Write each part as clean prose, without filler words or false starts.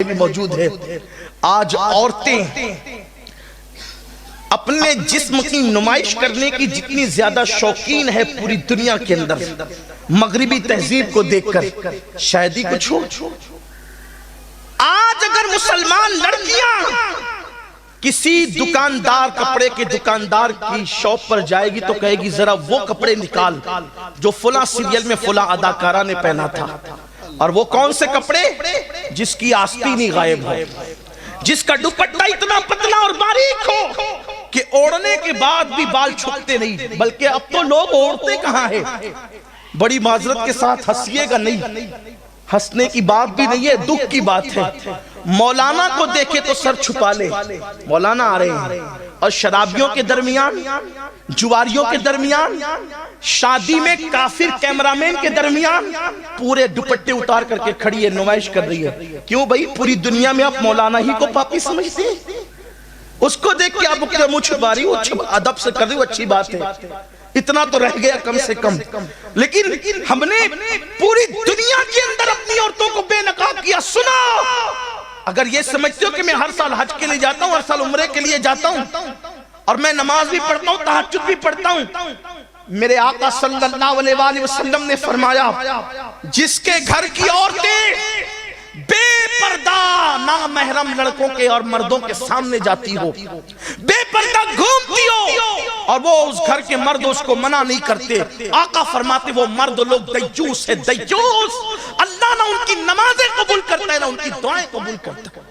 بھی موجود ہے۔ آج عورتیں اپنے جسم کی نمائش کرنے کی جتنی زیادہ شوقین ہے پوری دنیا کے اندر، مغربی تہذیب کو دیکھ کر، شاید ہی کچھ ہو۔ آج اگر مسلمان لڑکیاں کسی دکاندار، کپڑے کے دکاندار کی شاپ پر جائے گی تو کہے گی ذرا وہ کپڑے نکال جو فلاں سیریل میں فلاں اداکارہ نے پہنا تھا۔ اور وہ کون سے کپڑے؟ جس کی آستینی غائب ہو، جس کا دوپٹہ اتنا پتلا اور باریک ہو کہ اوڑھنے کے بعد بھی بال چھپتے نہیں، بلکہ اب تو لوگ اوڑھتے کہاں ہیں۔ بڑی معذرت کے ساتھ ہنسیے گا نہیں، ہنسنے کی بات بھی نہیں ہے، دکھ کی بات ہے۔ مولانا کو دیکھے تو سر چھپا لے، مولانا آ رہے ہیں، اور شرابیوں کے درمیان، جواریوں کے درمیان، شادی میں کافر کیمرامین کے درمیان پورے دوپٹے اتار کر کے کھڑی ہے، نمائش کر رہی ہے۔ کیوں بھائی؟ پوری دنیا میں آپ مولانا ہی کو پاپی سمجھتے ہیں؟ اس کو دیکھ کے آپ اپنا منہ چھپا رہی ہو، ادب سے کر رہی ہو، اچھی بات ہے، اتنا تو رہ گیا کم سے کم۔ لیکن ہم نے پوری دنیا کے اندر اپنی عورتوں کو بے نقاب کیا۔ سنو، اگر یہ سمجھتے ہو کہ میں ہر سال حج کے لیے جاتا ہوں، ہر سال عمرے کے لیے جاتا ہوں، اور میں نماز بھی پڑھتا ہوں، تہجد بھی پڑھتا ہوں، میرے آقا صلی اللہ علیہ وآلہ وسلم نے فرمایا جس کے گھر کی عورتیں بے پردہ نامحرم لڑکوں کے اور مردوں کے سامنے جاتی ہو، بے پردہ گھومتی ہو، اور وہ اس گھر کے مرد اس کو منع نہیں کرتے، آقا فرماتے وہ مرد لوگ دیجوس ہے، دیجوس۔ اللہ نہ ان کی نمازیں قبول کرتا ہے، نہ ان کی دعائیں قبول کرتا ہے۔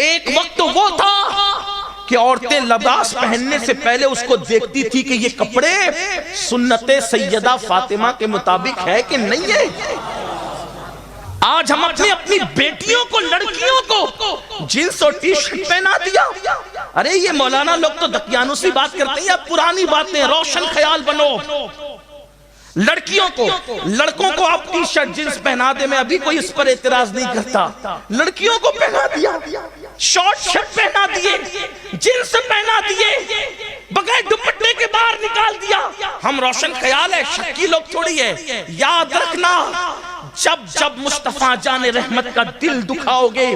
ایک وقت وہ تھا کہ عورتیں لباس پہننے سے پہلے اس کو دیکھتی تھی کہ یہ کپڑے سنت سیدہ فاطمہ کے مطابق ہے کہ نہیں ہے۔ آج ہم اپنی بیٹیوں کو، لڑکیوں کو جینس اور ٹی شرٹ پہنا دیا۔ ارے یہ مولانا لوگ تو دقیانوسی بات کرتے ہیں، اب پرانی باتیں، روشن خیال بنو۔ لڑکیوں کو، لڑکوں کو آپ ٹی شرٹ جینس پہنا دے، میں ابھی کوئی اس پر اعتراض نہیں کرتا، لڑکیوں کو پہنا دیا، شارٹ شرٹ پہنا دیے، جینس پہنا دیے، بغیر دوپٹے کے باہر نکال دیا۔ ہم روشن خیال ہے، شکی لوگ تھوڑی ہے۔ یاد رکھنا، جب جب مصطفیٰ جان رحمت کا دل دکھاؤ گے،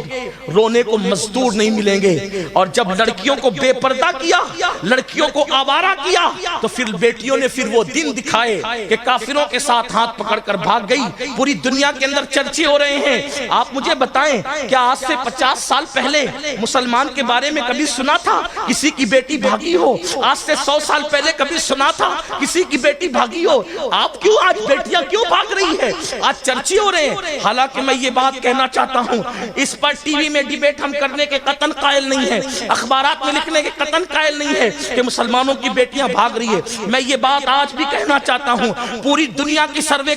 رونے کو مزدور نہیں ملیں گے۔ اور جب لڑکیوں کو بے پردہ کیا، لڑکیوں کو آوارہ کیا، تو پھر بیٹیوں نے پھر وہ دن دکھائے کہ کافروں کے ساتھ ہاتھ پکڑ کر بھاگ گئی۔ پوری دنیا کے اندر چرچے ہو رہے ہیں۔ آپ مجھے بتائیں، کیا آج سے 50 سال پہلے مسلمان کے بارے میں کبھی سنا تھا کسی کی بیٹی بھاگی ہو؟ آج سے 100 سال پہلے کبھی سنا تھا کسی کی بیٹی بھاگی ہو؟ آپ کیوں آج بیٹیاں کیوں بھاگ رہی ہے؟ آج چرچے ہو رہے ہیں۔ حالانکہ میں یہ بات کہنا چاہتا ہوں، اس پر ٹی وی میں ڈیبیٹ ہم کرنے کے قطن قائل نہیں ہے، اخبارات میں لکھنے کے قطن قائل نہیں ہے کہ مسلمانوں کی بیٹیاں بھاگ رہی ہے۔ میں یہ بات آج بھی کہنا چاہتا ہوں، پوری دنیا کی سروے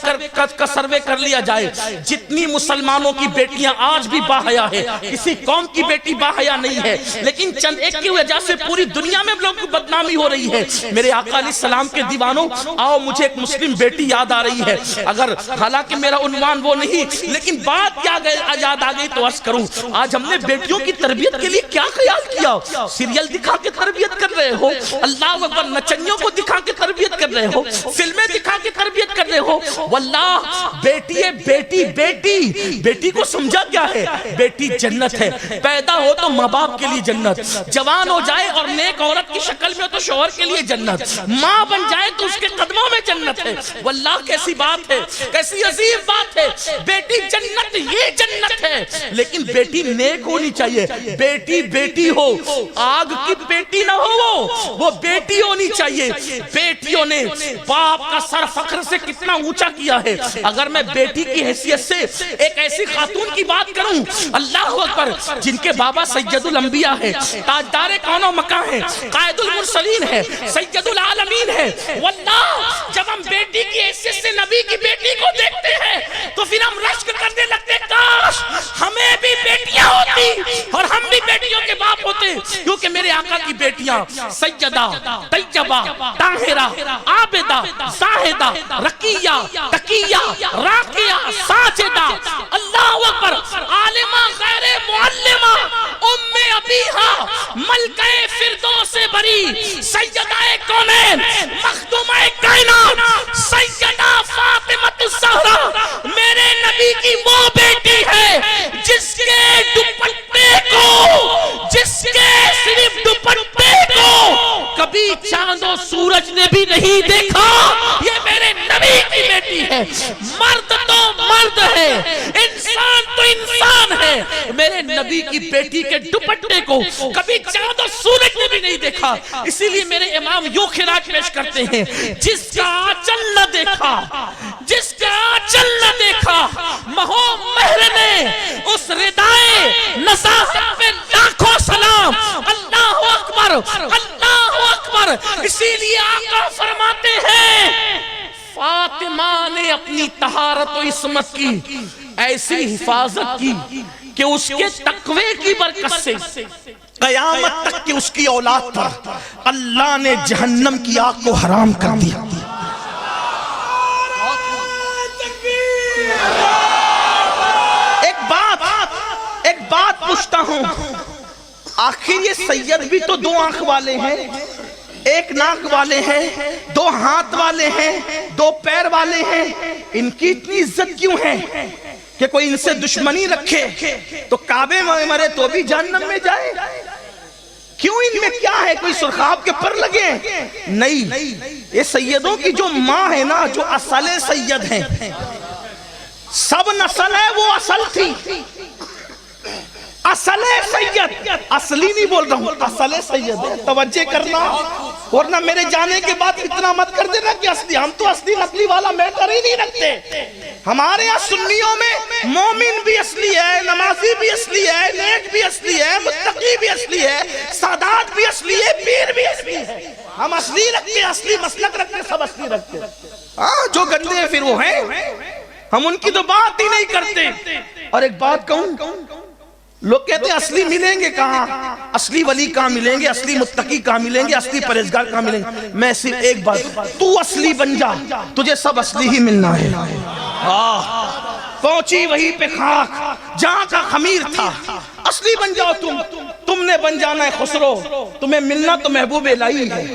کر لیا جائے، جتنی مسلمانوں کی بیٹیاں آج بھی باحیا ہے، کسی قوم کی بیٹی باحیا نہیں ہے، لیکن چند ایک کی وجہ سے پوری دنیا میں لوگوں کی بدنامی ہو رہی ہے۔ میرے آقا علیہ السلام کے دیوانوں، آؤ مجھے ایک مسلم بیٹی یاد آ رہی ہے، اگر حالانکہ میرا عنوان وہ نہیں، لیکن بات کیا یاد آ گئی تو عرض کروں۔ آج ہم نے بیٹیوں کی تربیت کے لیے کیا خیال کیا؟ سیریل دکھا کے تربیت کر رہے ہو، اللہ اکبر، نچنیوں کو دکھا کے تربیت کر رہے ہو، فلمیں دکھا کے تربیت کر رہے ہو۔ واللہ بیٹی ہے، بیٹی بیٹی بیٹی کو سمجھا کیا ہے؟ بیٹی جنت ہے، پیدا ہو تو ماں باپ کے لیے جنت، جوان ہو جائے اور نیک عورت کی شکل میں تو شوہر کے لیے جنت، ماں بن جائے تو اس کے قدموں میں جنت ہے۔ واللہ کیسی بات ہے، کیسی عظیم بات ہے۔ بیٹی جنت، یہ جنت ہے، لیکن بیٹی نیک ہونی چاہیے۔ بیٹی بیٹی ہو، آگ کی بیٹی نہ ہو، وہ بیٹی ہونی چاہیے۔ بیٹیوں نے باپ کا سر فخر سے کتنا اونچا کیا ہے۔ اگر میں بیٹی کی حیثیت سے ایک ایسی خاتون کی بات کروں، اللہ اکبر، جن کے بابا سید الانبیاء ہے، تاجدار کون و مکان ہے، قائد المرسلین ہے، سید العالمین ہے، واللہ جب ہم بیٹی کی حیثیت سے نبی کی بیٹی کو دیکھتے ہیں تو پھر ہم رشک کرنے لگتے، کاش ہمیں بھی بیٹیاں ہوتی اور ہم بھی بیٹیوں کے باپ ہوتے، کیونکہ میرے آقا کی بیٹیاں سیدہ، طیبہ، طاہرہ، عابدہ، زاہدہ، رقیہ، تقیہ، راقیہ، ساجدہ، اللہ اکبر، عالمہ غیر معلمہ، ام ابیہا، ملکہ فردوس بری، سیدہ کونین، مخدومہ کائنات، سیدہ فاطمہ الزہرا، میرے نبی کی وہ بیٹی ہے جس نے میرے نبی کی بیٹی کے دوپٹے کو کبھی چاند اور سورج نے بھی نہیں دیکھا. اسی لیے میرے امام یوں خراج پیش کرتے ہیں, جس کا آنچل نہ دیکھا, جس کا آنچل نہ دیکھا, مہو مہر نے اس ردائے نصاحت پہ لاکھوں سلام. اللہ اکبر, اللہ اکبر. اسی لیے آقا فرماتے ہیں فاطمہ نے اپنی طہارت و عصمت کی ایسی حفاظت کی کہ اس کے تقوی کی برکت سے قیامت تک کی اس کی اولاد پر اللہ نے جہنم کی آگ کو حرام کر دیا. ایک بات پوچھتا ہوں, آخر یہ سید بھی تو دو آنکھ والے ہیں, ایک ناک والے ہیں, دو ہاتھ والے ہیں, دو پیر والے ہیں, ان کی اتنی عزت کیوں ہے کہ کوئی ان سے دشمنی رکھے تو کعبے میں مرے تو بھی جہنم میں جائے؟ کیوں ان میں کیا ہے, کوئی سرخاب کے پر لگے؟ نہیں, یہ سیدوں کی جو ماں ہے نا, جو اصل سید ہیں, سب نسل ہے وہ اصل تھی. اصل سید, اصلی نہیں بول رہا ہوں, اصل سید ہے. توجہ کرنا, ورنہ میرے جانے کے بعد اتنا مت کر دینا کہ اصلی. ہم تو اصلی نقلی والا میٹر ہی نہیں رکھتے. ہمارے یہاں سنیوں میں مومن بھی اصلی ہے, نمازی بھی اصلی ہے, نیک بھی اصلی ہے, متقی بھی اصلی ہے, سادات بھی اصلی ہے, پیر بھی اصلی ہے. ہم اصلی رکھتے, اصلی مسلک رکھتے, سب اصلی رکھتے. ہاں, جو گندے ہیں پھر وہ ہیں, ہم ان کی تو بات ہی نہیں کرتے. اور ایک بات کہوں, لوگ کہتے ہیں اصلی ملیں گے کہاں, اصلی ولی کہاں ملیں گے, اصلی متقی کہاں ملیں گے, اصلی پرہیزگار کہاں ملیں گے؟ میں صرف ایک بات, تو اصلی بن جا, تجھے سب اصلی ہی ملنا ہے. پہنچی وہی پہ خاک جہاں کا خمیر تھا, اصلی بن جاؤ تم نے بن جانا ہے خسرو, تمہیں ملنا تو محبوب الہی ہے.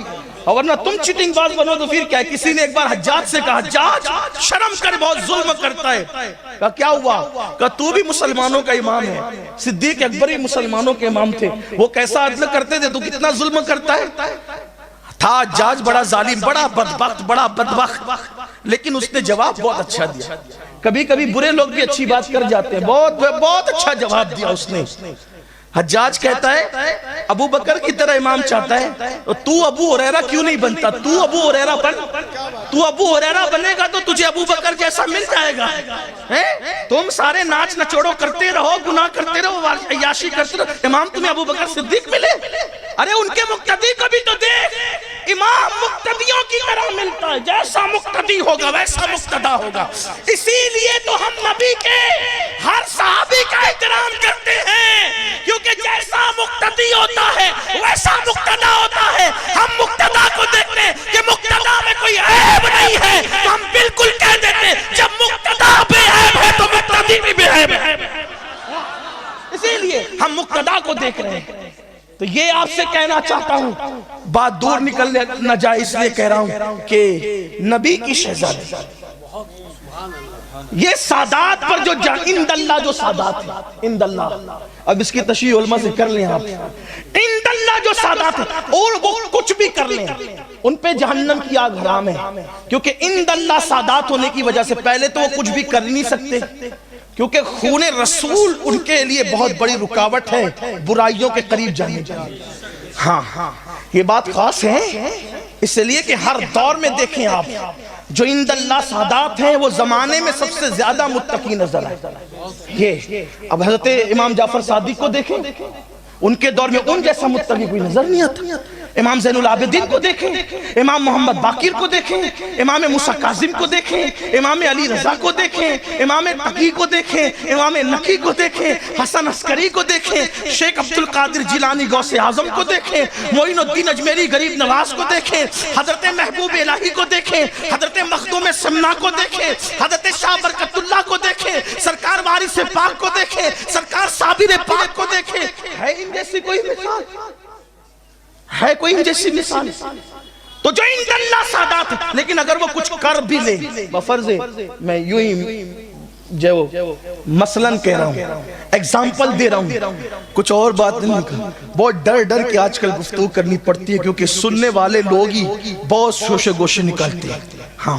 اور ورنہ تم چیٹنگ باز بنو تو پھر کیا؟ کسی نے ایک بار حجاج سے کہا, حجاج شرم کر, بہت ظلم کرتا ہے. کہا کیا ہوا؟ کہا تو بھی مسلمانوں کا امام ہے, صدیق اکبر ہی مسلمانوں کے امام تھے, وہ کیسا عدل کرتے تھے, تو کتنا ظلم کرتا ہے. تھا حجاج بڑا ظالم, بڑا بدبخت, بڑا بدبخت, لیکن اس نے جواب بہت اچھا دیا. کبھی کبھی برے لوگ بھی اچھی بات کر جاتے ہیں, بہت اچھا جواب دیا اس نے. حجاج کہتا ہے ابو بکر کی طرح امام چاہتا ہے تو ابو ہریرہ کیوں نہیں بنتا؟ تو ابو ہریرہ بن, تو ابو ہریرہ بنے گا تو تجھے ابو بکر جیسا مل جائے گا. تم سارے ناچ نچوڑو کرتے رہو, گناہ کرتے رہو, عیاشی کرتے رہو, امام تمہیں ابو بکر صدیق ملے؟ ارے ان کے مقتدی کو بھی تو دیکھ, امام مقتدیوں کی طرح ملتا ہے, جیسا مقتدی ہوگا ویسا مقتدا ہوگا. اسی لیے تو ہم نبی کے ہر صحابی کا احترام کرتے ہیں, کیونکہ جیسا مقتدی ہوتا ہے ویسا مقتدا ہوتا ہے. ہم مقتدا کو دیکھتے ہیں کہ مقتدا میں کوئی عیب نہیں ہے, تو ہم بالکل کہہ دیتے ہیں جب مقتدا بے عیب ہے تو مقتدی بھی بے عیب ہے. اسی لیے ہم مقتدا کو دیکھ رہے ہیں. تو یہ آپ سے کہنا چاہتا ہوں, بات دور نکل نہ جائے اس لیے کہہ رہا ہوں کہ نبی کی شہزادی, یہ سادات پر جو اند اللہ جو سادات ہے, اند اللہ, اب اس کی تشریح علماء سے کر لیں آپ, اند اللہ جو سادات ہے, اور وہ کچھ بھی کر لیں ان پہ جہنم کی آگ حرام ہے. کیونکہ اند اللہ سادات ہونے کی وجہ سے پہلے تو وہ کچھ بھی کر نہیں سکتے, کیونکہ خون رسول ان کے لیے بہت بڑی رکاوٹ ہے برائیوں کے قریب جانے کے لیے. ہاں, یہ بات خاص ہے, اس لیے کہ ہر دور میں دیکھیں آپ, جو اند اللہ سادات ہیں وہ زمانے میں سب سے زیادہ متقی نظر آئے. یہ اب حضرت امام جعفر صادق کو دیکھیں, ان کے دور میں ان جیسا متقی کوئی نظر نہیں آتا. امام زین العابدین کو دیکھیں, امام محمد باقر کو دیکھیں, امام موسیٰ کاظم کو دیکھیں, امام علی رضا کو دیکھیں, امام تقی کو دیکھیں, امام نقی کو دیکھیں, حسن عسکری کو دیکھیں, شیخ عبد القادر جیلانی غوث اعظم کو دیکھیں, معین الدین اجمیری غریب نواز کو دیکھیں, حضرت محبوب الہی کو دیکھیں, حضرت مخدوم سمنا کو دیکھیں, حضرت شاہ برکت اللہ کو دیکھیں, سرکار وارث پاک کو دیکھیں, سرکار صابر پاک کو دیکھیں. ہے ان جیسی کوئی مثال؟ ہے کوئی ان جیسی مثال؟ تو جو ان اللہ سادات ہے, لیکن اگر وہ کچھ کر بھی لے, بفرض میں یوں ہی جو مثلاً کہہ رہا ہوں, ایگزامپل دے رہا ہوں, کچھ اور بات نہیں کہا, بہت ڈر کے آج کل گفتگو کرنی پڑتی ہے کیونکہ سننے والے لوگ ہی بہت شوشے گوشے نکالتے ہیں. ہاں,